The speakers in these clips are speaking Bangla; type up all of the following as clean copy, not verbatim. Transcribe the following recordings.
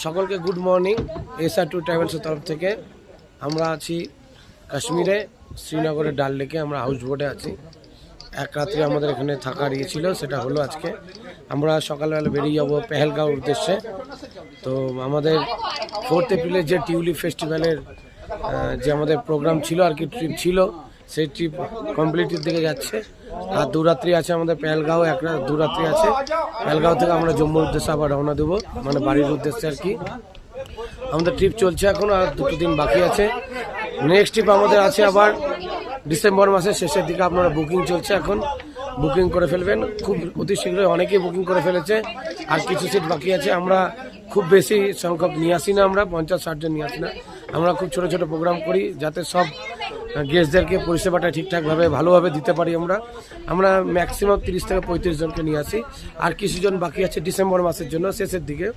সকলকে গুড মর্নিং। SR2 ট্রাভেলসের তরফ থেকে আমরা আছি কাশ্মীরে, শ্রীনগরের ডাল লেকে। আমরা হাউস বোটে আছি। এক রাত্রে আমাদের এখানে থাকার ইয়ে ছিল, সেটা হলো আজকে। আমরা সকালবেলা বেরিয়ে যাব পেহেলগাঁওর উদ্দেশ্যে। তো আমাদের 4 এপ্রিলে যে টিউলিপ ফেস্টিভ্যালের যে আমাদের প্রোগ্রাম ছিল আর কি, ট্রিপ ছিল, সেই ট্রিপ কমপ্লিটের দিকে যাচ্ছে। আর 2 রাত্রি আছে আমাদের পেহেলগাঁও, 2 রাত্রি আছে। পেহেলগাঁও থেকে আমরা জম্মুর উদ্দেশ্যে আবার রওনা দেবো, মানে বাড়ির উদ্দেশ্যে আর কি। আমাদের ট্রিপ চলছে এখন, আর 2 দিন বাকি আছে। নেক্সট ট্রিপ আমাদের আছে আবার ডিসেম্বর মাসের শেষের দিকে। আপনারা বুকিং চলছে এখন, বুকিং করে ফেলবেন খুব অতি শীঘ্রই। অনেকেই বুকিং করে ফেলেছে, আর কিছু সিট বাকি আছে। আমরা খুব বেশি সংখ্যক নিয়ে আসি না, আমরা 50-60 জন নিয়ে আসি না। আমরা খুব ছোট ছোট প্রোগ্রাম করি, যাতে সব গেস্টদেরকে পরিষেবাটা ঠিকঠাকভাবে ভালোভাবে দিতে পারি। আমরা ম্যাক্সিমাম 30 থেকে 35 জনকে নিয়ে আসি। আর কিছুজন বাকি আছে ডিসেম্বর মাসের জন্য, শেষের দিকে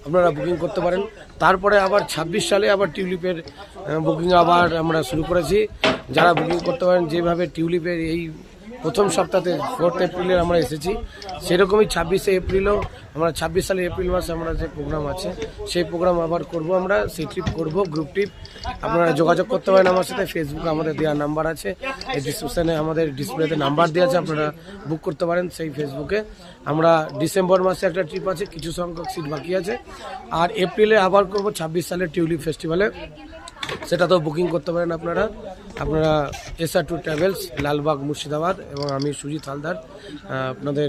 আপনারা বুকিং করতে পারেন। তারপরে আবার 26 সালে আবার টিউলিপের বুকিং আবার আমরা শুরু করেছি। যারা বুকিং করতে পারেন, যেভাবে টিউলিপের এই প্রথম সপ্তাহে 4 এপ্রিলে আমরা এসেছি, সেরকমই 26 এপ্রিলও আমরা 26 সালে এপ্রিল মাসে আমরা যে প্রোগ্রাম আছে, সেই প্রোগ্রাম আবার করব। আমরা সেই ট্রিপ করব, গ্রুপ ট্রিপ। আপনারা যোগাযোগ করতে পারেন আমার সাথে। ফেসবুকে আমাদের দেওয়া নাম্বার আছে, এই ডিসক্রিপশানে আমাদের ডিসপ্লেতে নাম্বার দেওয়া আছে, আপনারা বুক করতে পারেন সেই ফেসবুকে। আমরা ডিসেম্বর মাসে একটা ট্রিপ আছে, কিছু সংখ্যক সিট বাকি আছে। আর এপ্রিলে আবার করব 26 সালের টিউলিপ ফেস্টিভ্যালে, সেটা তো বুকিং করতে পারেন আপনারা। SR2 ট্রাভেলস, লালবাগ, মুর্শিদাবাদ, এবং আমি সুজিত হালদার আপনাদের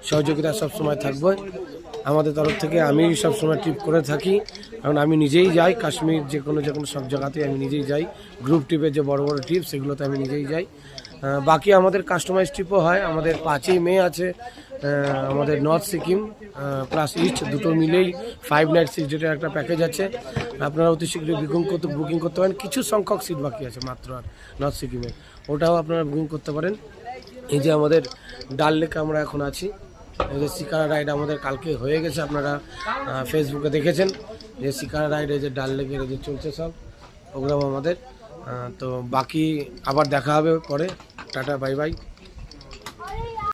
সহযোগিতা সবসময় থাকবো। আমাদের তরফ থেকে আমি সবসময় ট্রিপ করে থাকি, কারণ আমি নিজেই যাই কাশ্মীর, যে কোনো সব জায়গাতে আমি নিজেই যাই। গ্রুপ ট্রিপের যে বড় বড় ট্রিপ, সেগুলোতে আমি নিজেই যাই। বাকি আমাদের কাস্টমাইজ ট্রিপও হয়। আমাদের 5ই মে আছে আমাদের নর্থ সিকিম প্লাস ইস্ট, দুটো মিলেই 5 নাইট 6 ডেটের একটা প্যাকেজ আছে। আপনারা অতি শীঘ্রই বুকিং করতে পারেন। কিছু সংখ্যক সিট বাকি আছে মাত্র আর নর্থ সিকিমে, ওটাও আপনারা বুকিং করতে পারেন। এই যে আমাদের ডাল লেকে আমরা এখন আছি, এই যে শিকারা রাইড আমাদের কালকে হয়ে গেছে। আপনারা ফেসবুকে দেখেছেন যে শিকারা রাইড, এই যে ডাল লেকের এই যে চলছে সব প্রোগ্রাম আমাদের। তো বাকি আবার দেখা হবে পরে। Tata, bye bye.